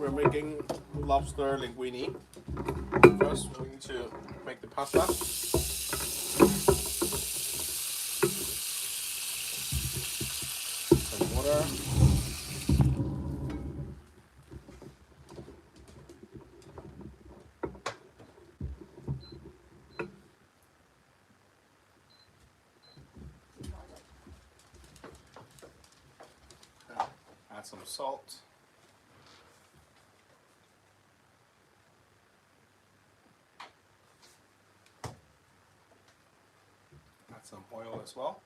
we're making lobster linguine. First, we need to make the pasta. Some water. Add some salt. Add some oil as well.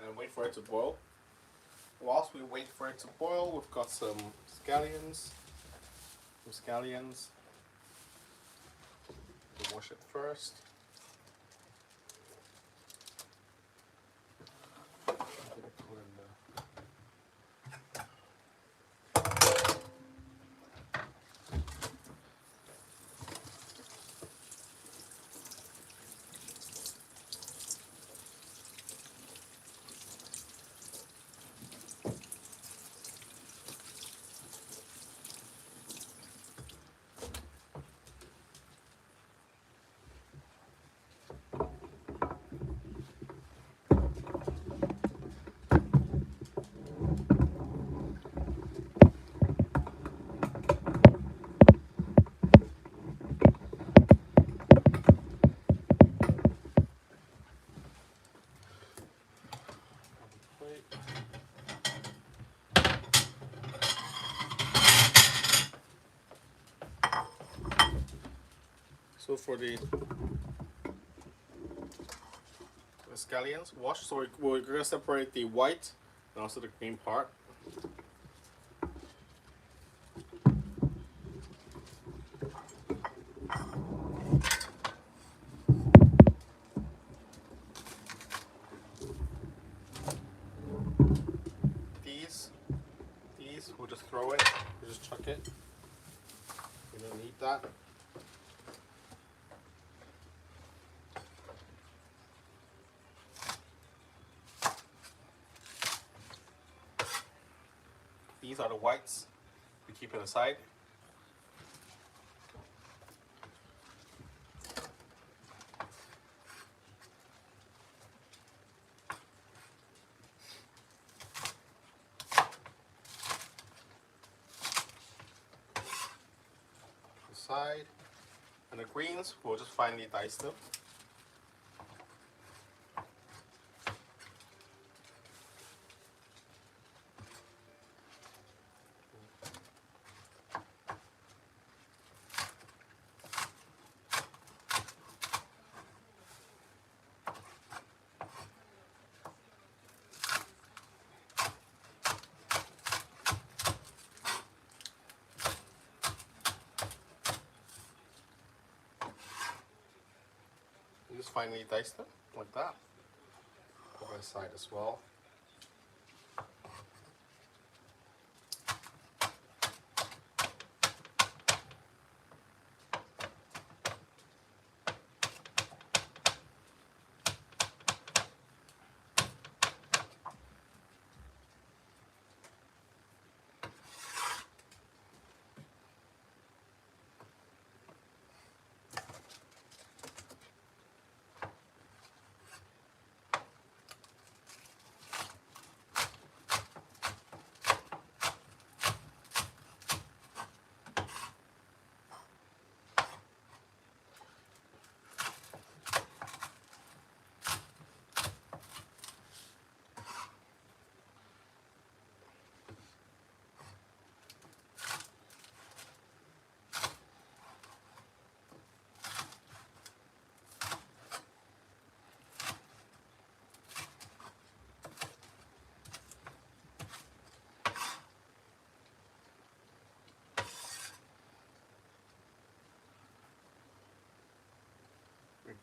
And wait for it to boil. Whilst we wait for it to boil, we've got some scallions. We'll wash it first. So for the scallions, wash. So we're going to separate the white and also the green part. These we'll just throw it. We'll just chuck it. We don't need that. These are the whites. We keep it aside. Aside. And the greens, we'll just finely dice them. Just finely dice them like that. Put it aside as well.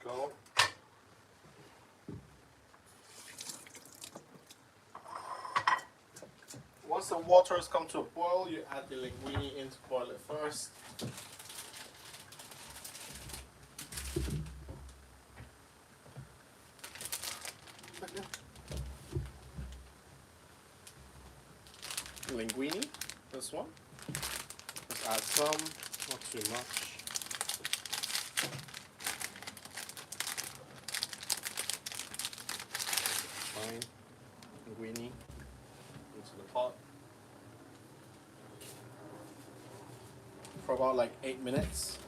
Go. Once the water has come to a boil, you add the linguine in to boil it first. linguine, this one. Let's add some, not too much. Fine. Linguine into the pot. For about like 8 minutes.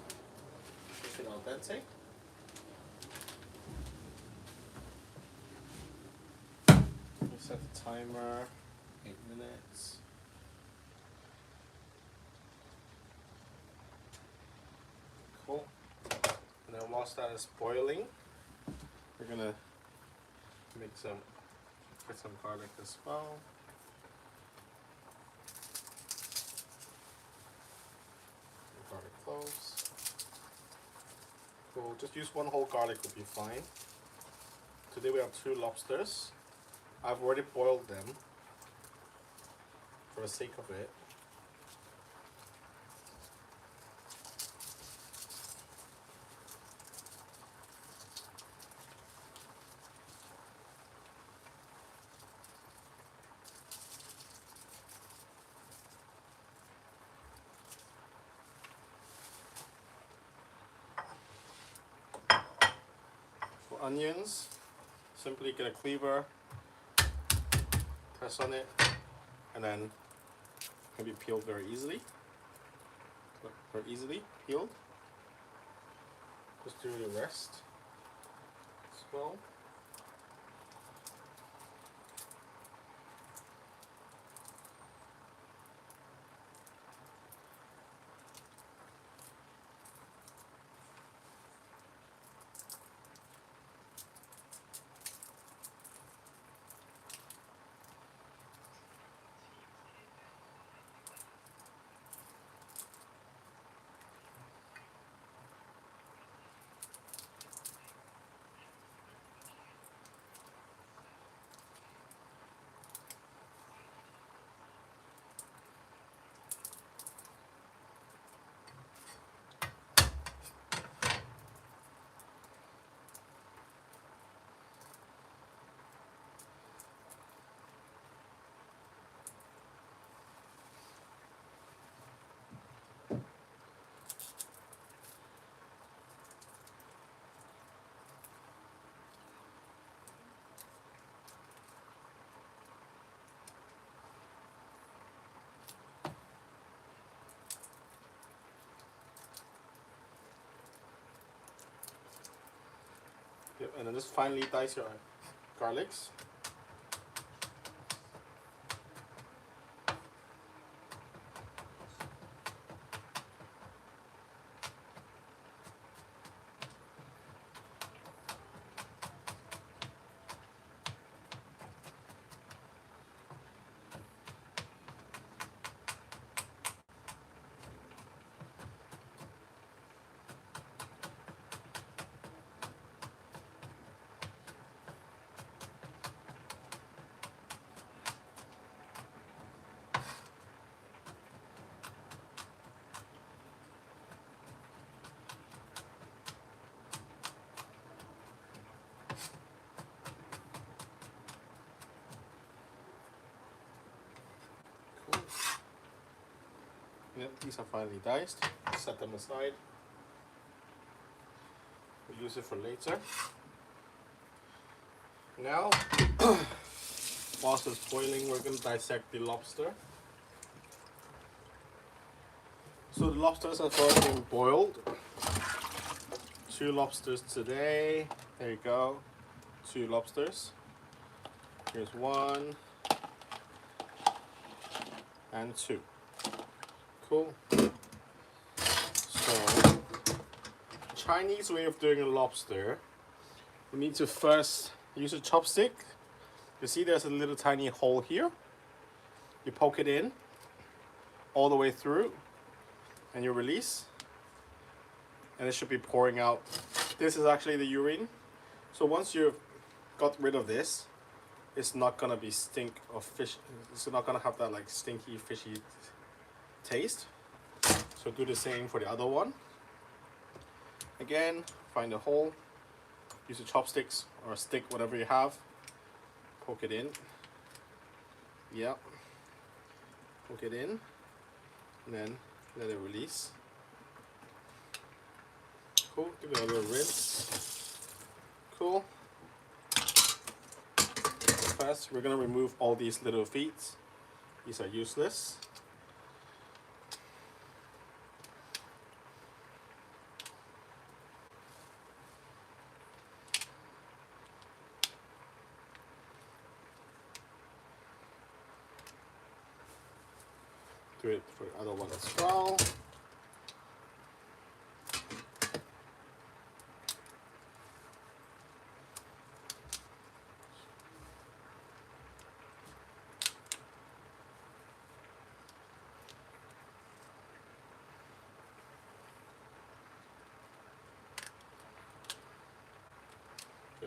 Keep it al dente. Set the timer, 8 minutes. Cool. And then whilst that is boiling, we're gonna get some garlic as well. Garlic cloves. Cool, just use one whole garlic will be fine. Today we have 2 lobsters. I've already boiled them for the sake of it. For onions, simply get a cleaver, press on it, and then it can be peeled very easily. Very easily peeled. Just do the rest as well. Yep, and then just finely dice your garlics. Yep, these are finely diced. Set them aside. We'll use it for later. Now, whilst it's boiling, we're going to dissect the lobster. So the lobsters have already been boiled. 2 lobsters today. There you go. 2 lobsters. Here's 1 and 2. Cool. So, Chinese way of doing a lobster, we need to first use a chopstick. You see there's a little tiny hole here. You poke it in all the way through and you release. And it should be pouring out. This is actually the urine. So once you've got rid of this, it's not gonna be stink or fish. It's not gonna have that like stinky, fishy taste. So do the same for the other one. Again, find a hole, use the chopsticks or a stick, whatever you have, poke it in. Yeah. Poke it in, and then let it release. Cool. Give it a little rinse. Cool. First, we're gonna remove all these little feet. These are useless. Do it for the other one as well.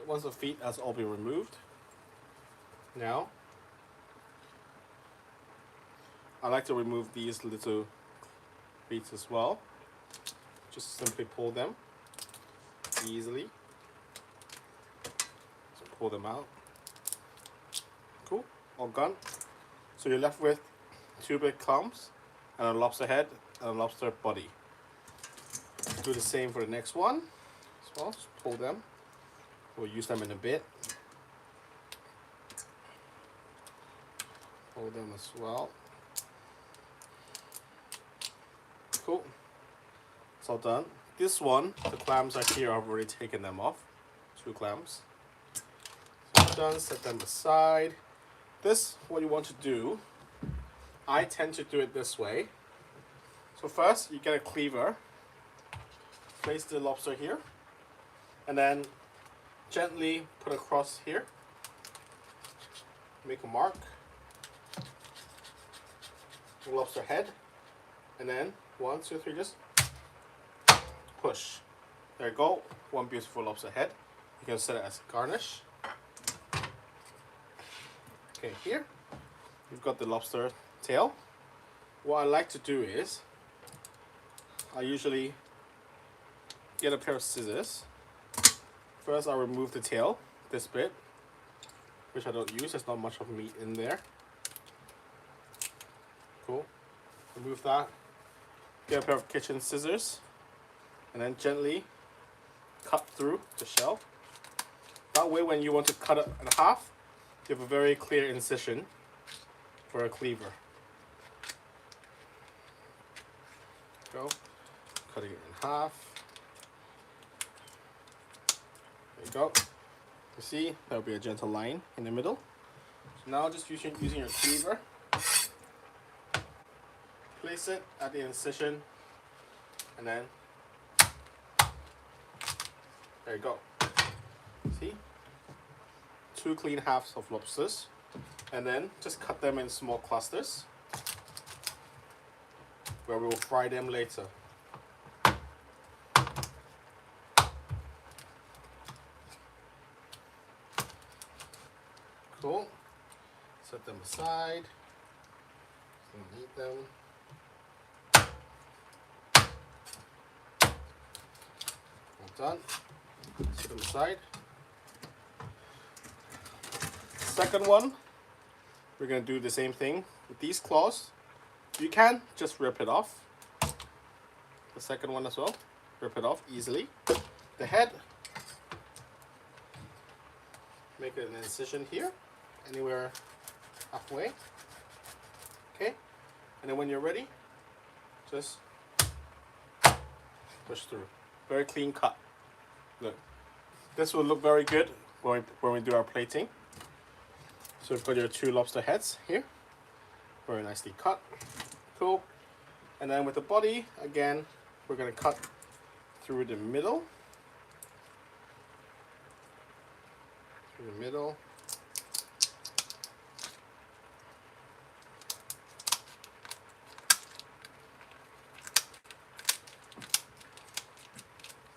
Once the feet has all been removed, now I like to remove these little feet as well. Just simply pull them easily. So pull them out. Cool, all gone. So you're left with 2 big clumps and a lobster head and a lobster body. Do the same for the next one as well. Just pull them. We'll use them in a bit. Pull them as well. Cool. It's all done. This one, the clams are here. I've already taken them off. 2 clams. So done. Set them aside. This, what you want to do, I tend to do it this way. So first, you get a cleaver. Place the lobster here, and then gently put across here. Make a mark. Lobster head, and then 1, 2, 3, just push. There you go. One beautiful lobster head. You can set it as garnish. Okay, here you've got the lobster tail. What I like to do is I usually get a pair of scissors. First, I'll remove the tail, this bit, which I don't use. There's not much of meat in there. Cool. Remove that. Get a pair of kitchen scissors, and then gently cut through the shell. That way, when you want to cut it in half, you have a very clear incision for a cleaver. Go. Cutting it in half. There you go. You see, there'll be a gentle line in the middle. So now just using your cleaver, place it at the incision, and then there you go. See? 2 clean halves of lobsters, and then just cut them in small clusters where we will fry them later. Cool. Set them aside. Don't need them. All done. Set them aside. Second one, we're going to do the same thing with these claws. You can just rip it off. The second one as well. Rip it off easily. The head, make an incision here, anywhere halfway. Okay, and then when you're ready, just push through. Very clean cut. Look, this will look very good when we do our plating. So we've got your 2 lobster heads here, very nicely cut. Cool. And then with the body, again, we're going to cut through the middle. Through the middle.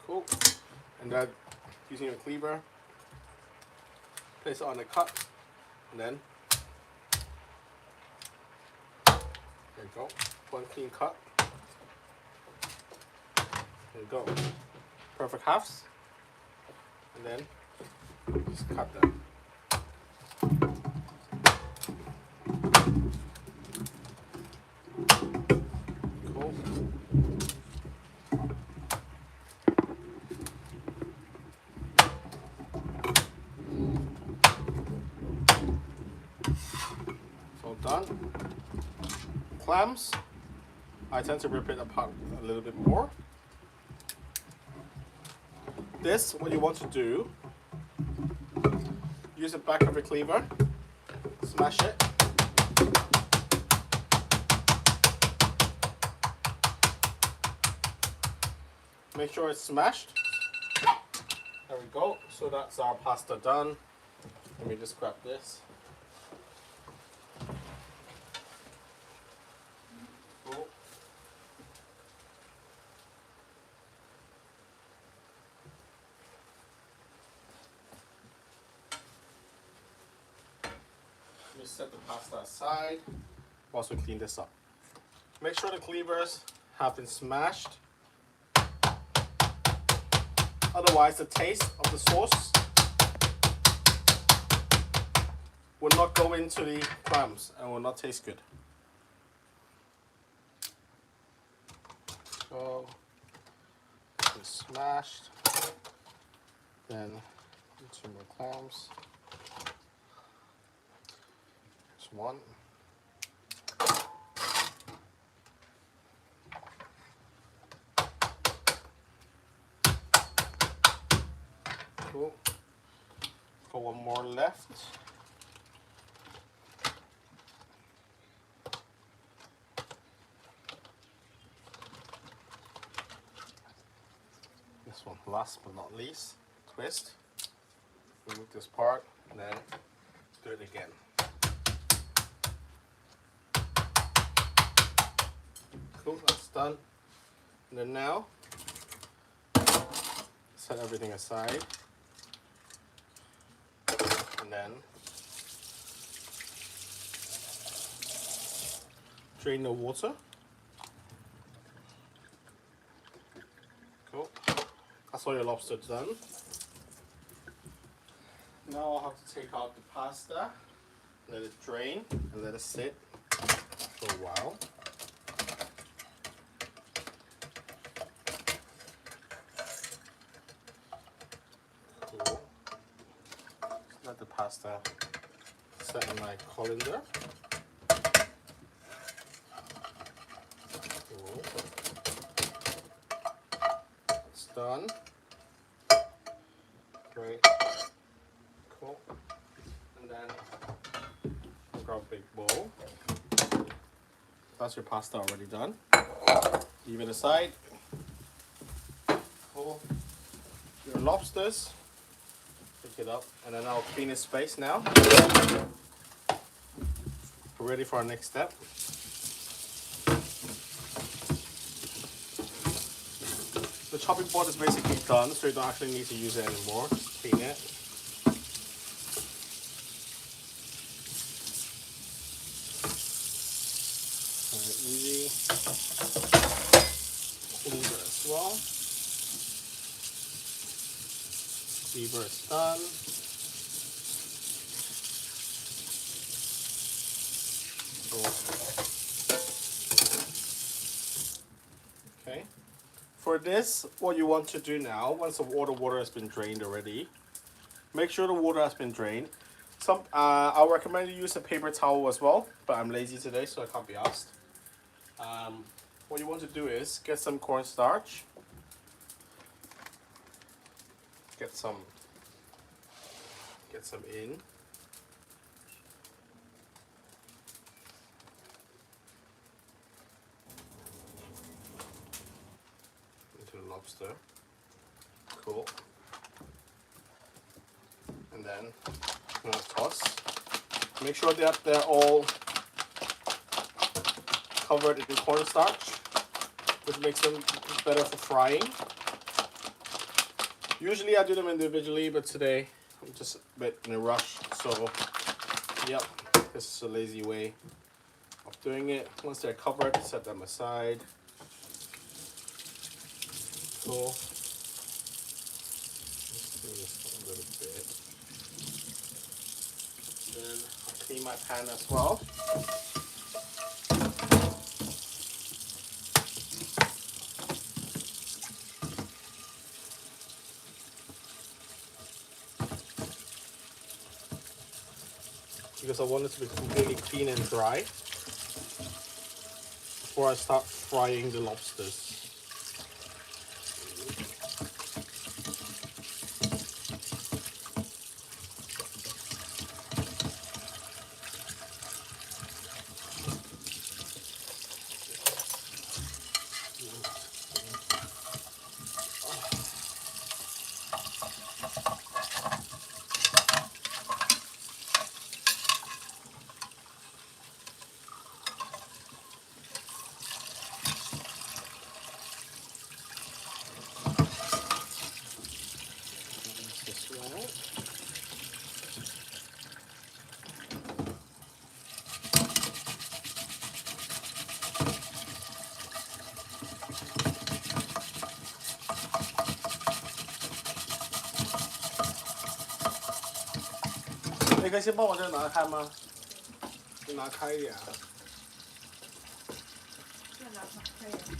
Cool. And then using your cleaver, place it on the cut, and then there you go. One clean cut. There you go. Perfect halves. And then just cut them. done. Clams, I tend to rip it apart a little bit more. This, what you want to do, use the back of a cleaver, smash it. Make sure it's smashed. There we go. So that's our pasta done. Let me just grab this. Cool. Let me set the pasta aside whilst we clean this up. Make sure the cleavers have been smashed. Otherwise, the taste of the sauce will not go into the clams and will not taste good. So, it's smashed. Then, 2 more clams. Just 1. Cool. Got 1 more left. This one, last but not least, twist. Remove this part, and then do it again. Cool, that's done. And then now, set everything aside. And then drain the water. Cool. That's all your lobster done. Now I'll have to take out the pasta, let it drain, and let it sit for a while. Cool. Let the pasta set in my colander. Cool. It's done. Great. Cool. And then grab a big bowl. That's your pasta already done. Leave it aside. Cool. Your lobsters. Pick it up, and then I'll clean this space now. We're ready for our next step. The chopping board is basically done, so you don't actually need to use it anymore. Just clean it. Very easy. Cleaver as well. Cleaver is done. Okay. For this, what you want to do now, once all the water has been drained already, make sure the water has been drained. I'll recommend you use a paper towel as well, but I'm lazy today, so I can't be asked. What you want to do is get some cornstarch. Get some in. Into the lobster. Cool. And then I'm gonna toss. Make sure that they're all covered in cornstarch, which makes them better for frying. Usually I do them individually, but today I'm just a bit in a rush, so yep, this is a lazy way of doing it. Once they're covered, set them aside. Cool. Let's do this a little bit. Then I'll clean my pan as well. because I want it to be completely clean and dry before I start frying the lobsters.你可以先帮我这个拿开吗？你拿开一点啊。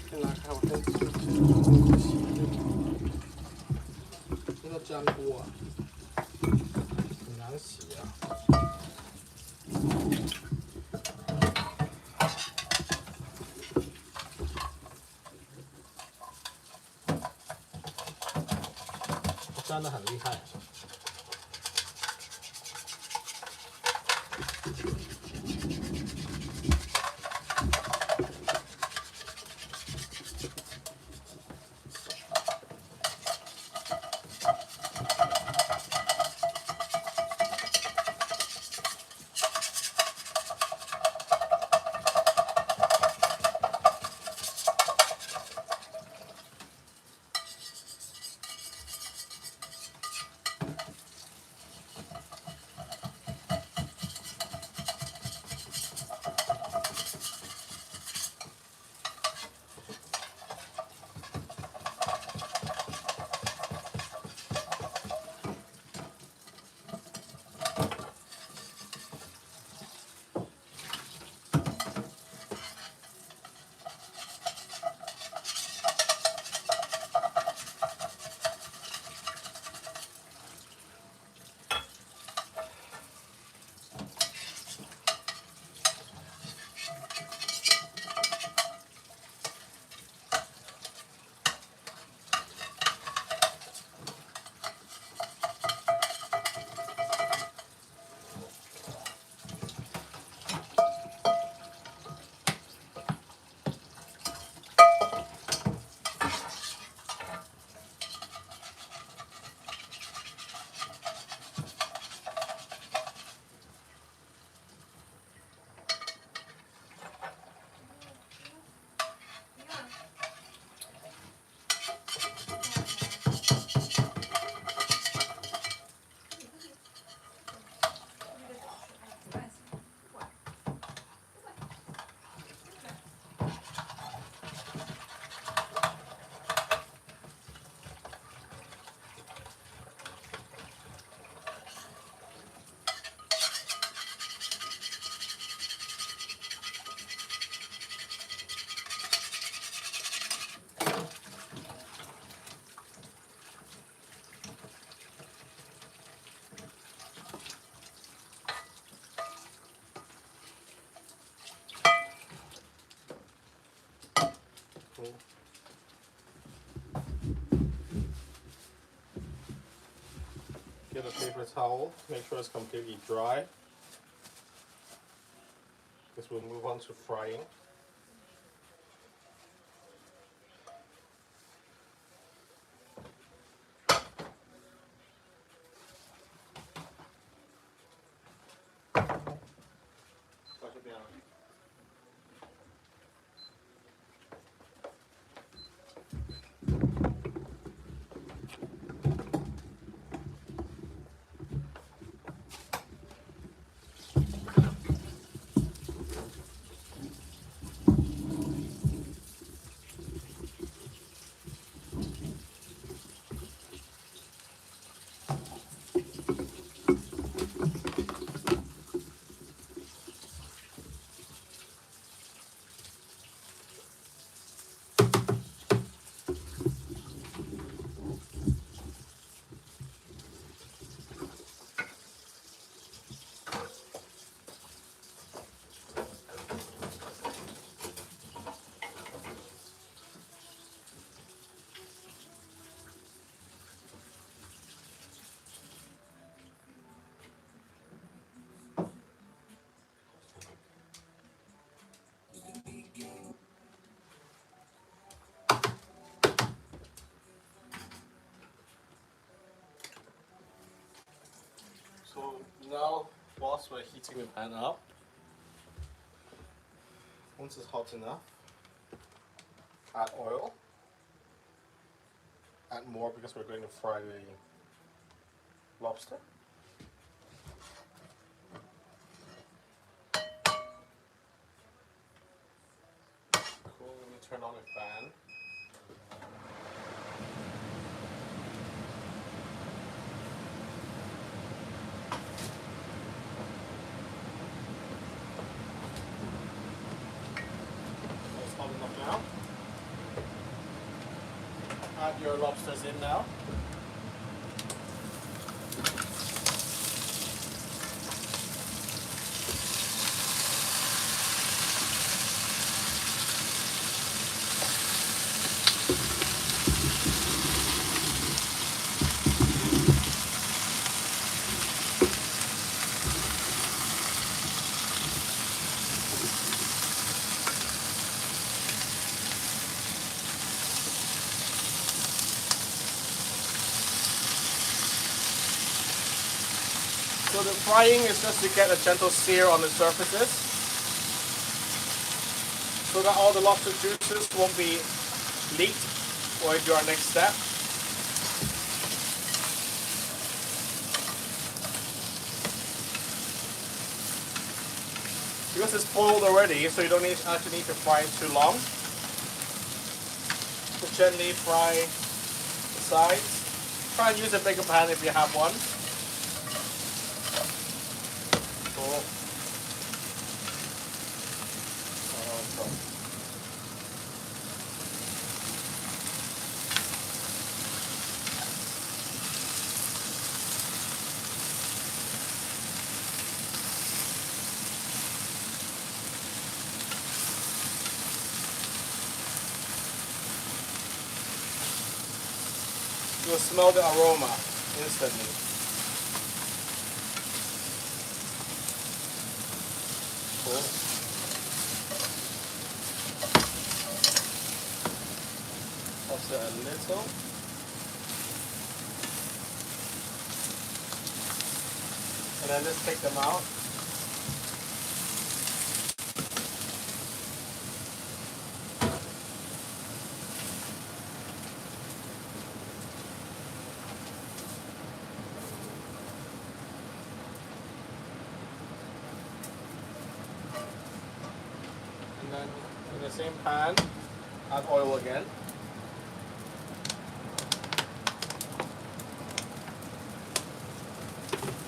先拿开，我先洗这个浆锅啊，很难洗啊。粘得很厉害。Get a paper towel, make sure it's completely dry. This will move on to frying. So now, whilst we're heating the pan up, once it's hot enough, add oil. Add more because we're going to fry the lobster. Cool, let me turn on the fan. It's hot enough now. Add your lobsters in now. So the frying is just to get a gentle sear on the surfaces so that all the lobster juices won't be leaked when we do our next step. Because it's boiled already, so you don't actually need to fry it too long. Just gently fry the sides. Try and use a bigger pan if you have one. You'll smell the aroma instantly. Cool. Toss it a little. And then just take them out. And then in the same pan, add oil again.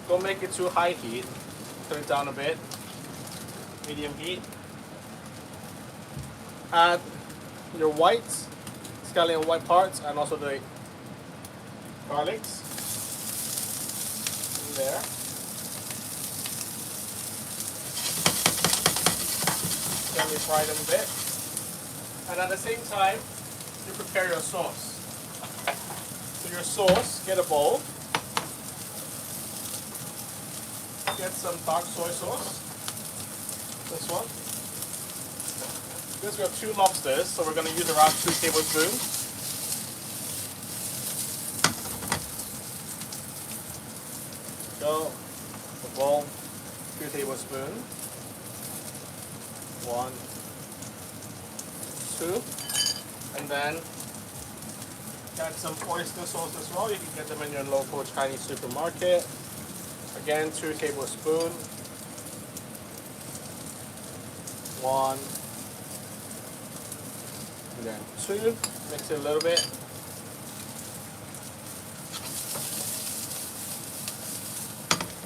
Don't make it too high heat. Turn it down a bit. Medium heat. Add your whites, scallion white parts, and also the garlics in there. Gently fry them a bit. And at the same time, you prepare your sauce. So your sauce, get a bowl. Get some dark soy sauce. This one. Because we have 2 lobsters, so we're going to use around 2 tablespoons. Go. The bowl. 2 tablespoons. 1, 2. And then add some oyster sauce as well. You can get them in your local Chinese supermarket. Again, 2 tablespoons. 1. And then 2. Mix it a little bit.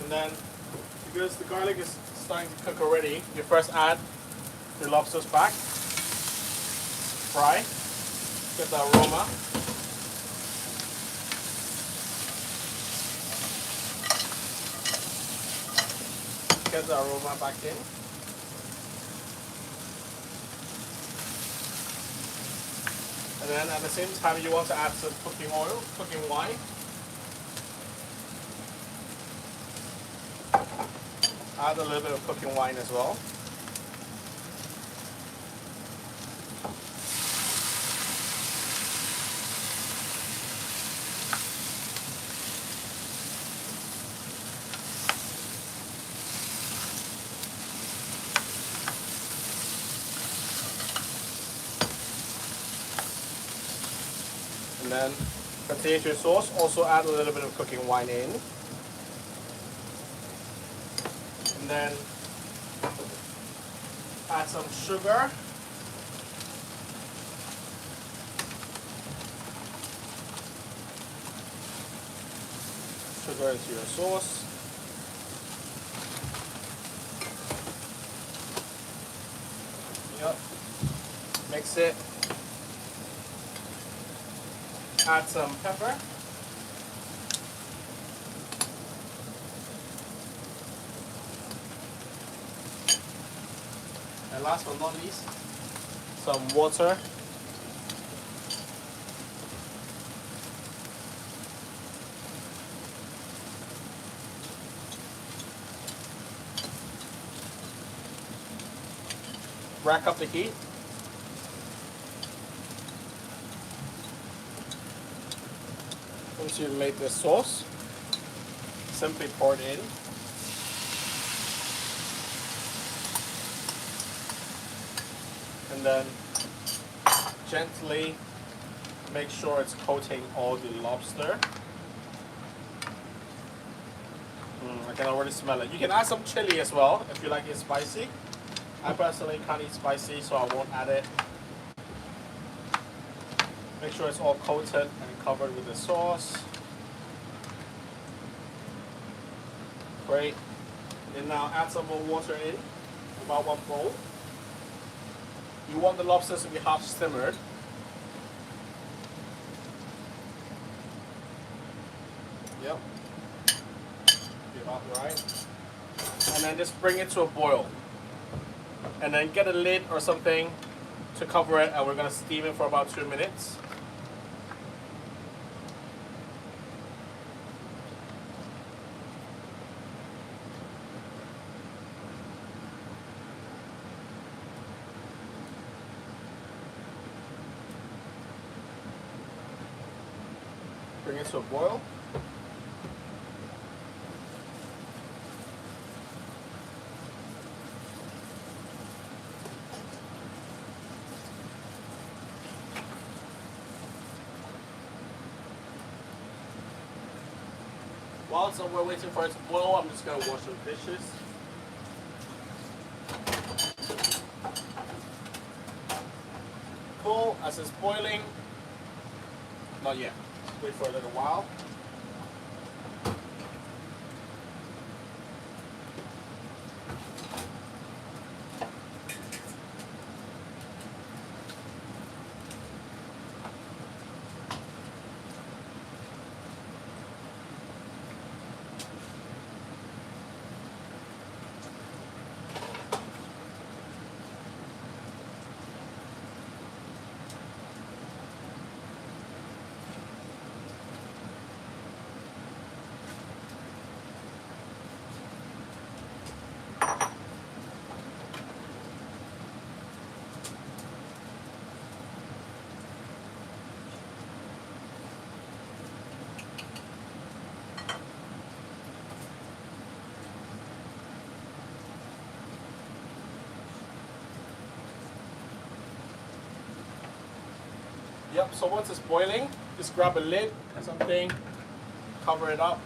And then, because the garlic is starting to cook already, you first add your lobsters back. Fry. Get the aroma. Get the aroma back in. And then at the same time you want to add some cooking oil, cooking wine. Add a little bit of cooking wine as well. And then continue to your sauce. Also add a little bit of cooking wine in. And then add some sugar. Sugar into your sauce. Yep. Mix it. Add some pepper. And last but not least, some water. Rack up the heat. Once you've made this sauce, simply pour it in. And then gently make sure it's coating all the lobster. I can already smell it. You can add some chili as well if you like it spicy. I personally can't eat spicy, so I won't add it. Make sure it's all coated and covered with the sauce. Great. And now add some more water in, about 1 bowl. You want the lobsters to be half simmered. Yep. Be about right. And then just bring it to a boil. And then get a lid or something to cover it, and we're going to steam it for about 2 minutes. Bring it to a boil. Whilst we're waiting for it to boil, I'm just going to wash some dishes. Cool, as it's boiling, not yet, wait for a little while. Yep, so once it's boiling, just grab a lid or something, cover it up,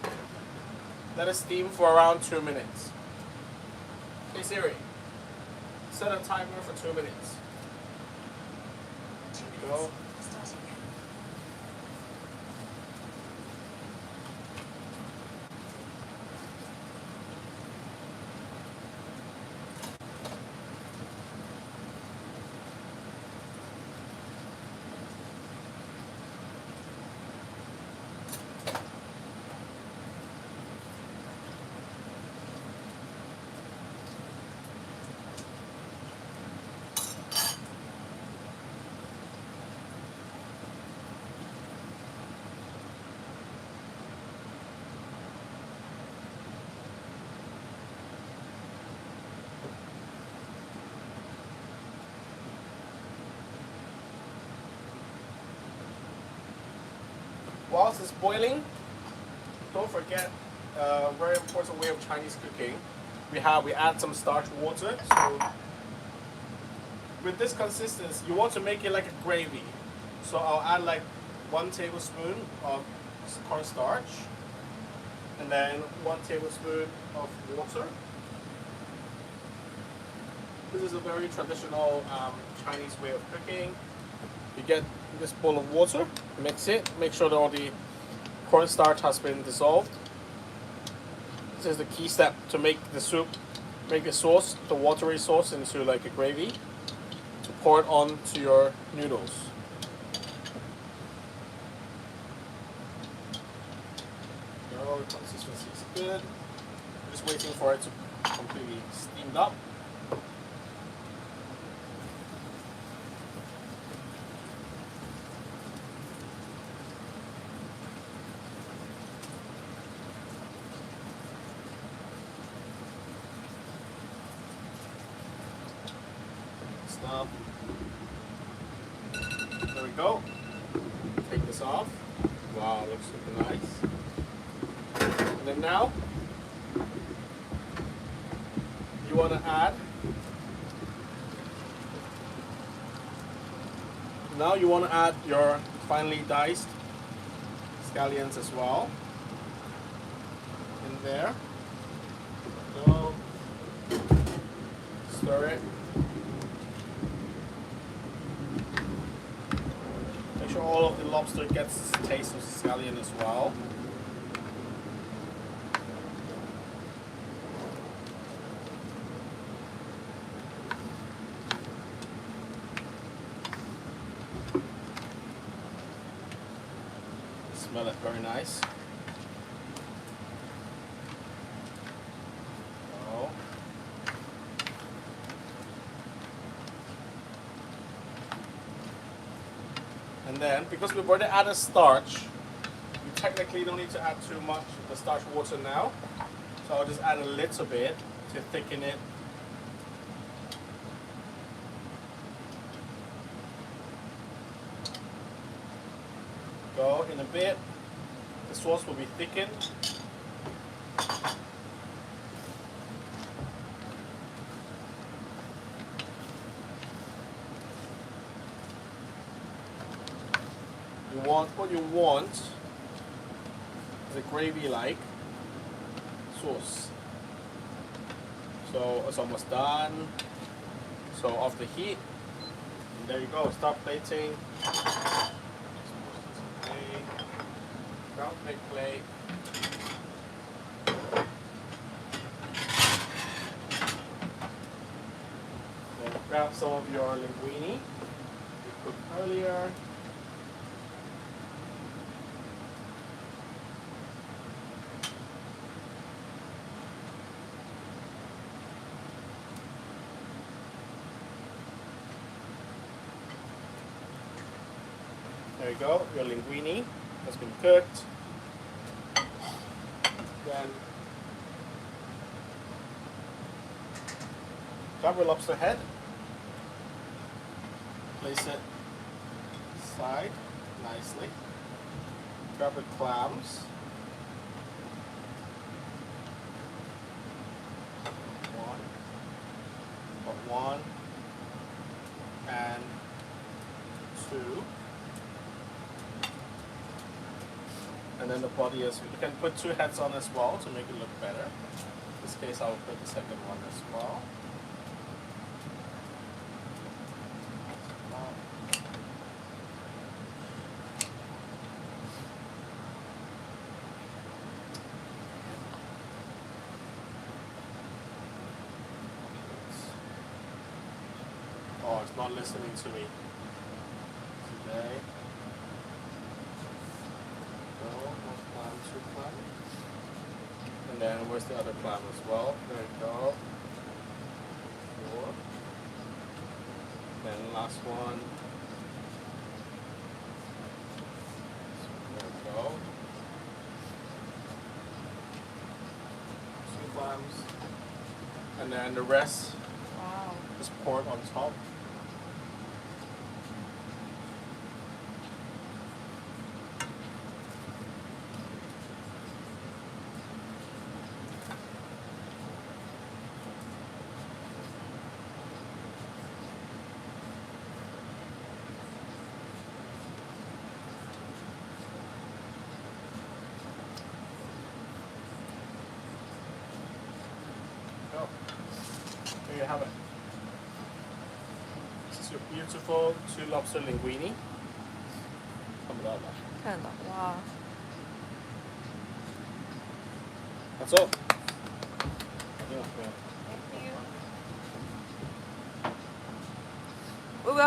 let it steam for around 2 minutes. Hey Siri, set a timer for 2 minutes. There you go. Whilst it's boiling, don't forget a very important way of Chinese cooking. We add some starch water. So with this consistency, you want to make it like a gravy. So I'll add like 1 tablespoon of cornstarch, and then 1 tablespoon of water. This is a very traditional Chinese way of cooking. You get this bowl of water, mix it, make sure that all the cornstarch has been dissolved. This is the key step to make the soup, make the sauce, the watery sauce, into like a gravy, to pour it onto your noodles. Oh, the consistency is good. Just waiting for it to completely steamed up. There we go. Take this off. Wow, looks super nice. And then now you want to add. Now you want to add your finely diced scallions as well. In there. Go. Stir it. Make sure all of the lobster gets the taste of scallion as well. Smell it very nice. Oh. And then, because we've already added starch, you technically don't need to add too much of the starch water now. So I'll just add a little bit to thicken it. Go in a bit. The sauce will be thickened. What you want is a gravy-like sauce. So it's almost done. So off the heat. And there you go. Start plating. Round big plate. Then grab some of your linguine you cooked earlier. There you go, your linguine has been cooked. Then grab your lobster head, place it aside nicely. Grab the clams. One and two. And then the body is, you can put 2 heads on as well to make it look better. In this case, I'll put the second one as well. Oh, it's not listening to me today. And then where's the other clam as well? There you go. 4. Then last one. There we go. 2 clams. And then the rest, just pour it on top. you have it. This is your beautiful 2 lobster linguine. 看不到吧？看到哇， That's all.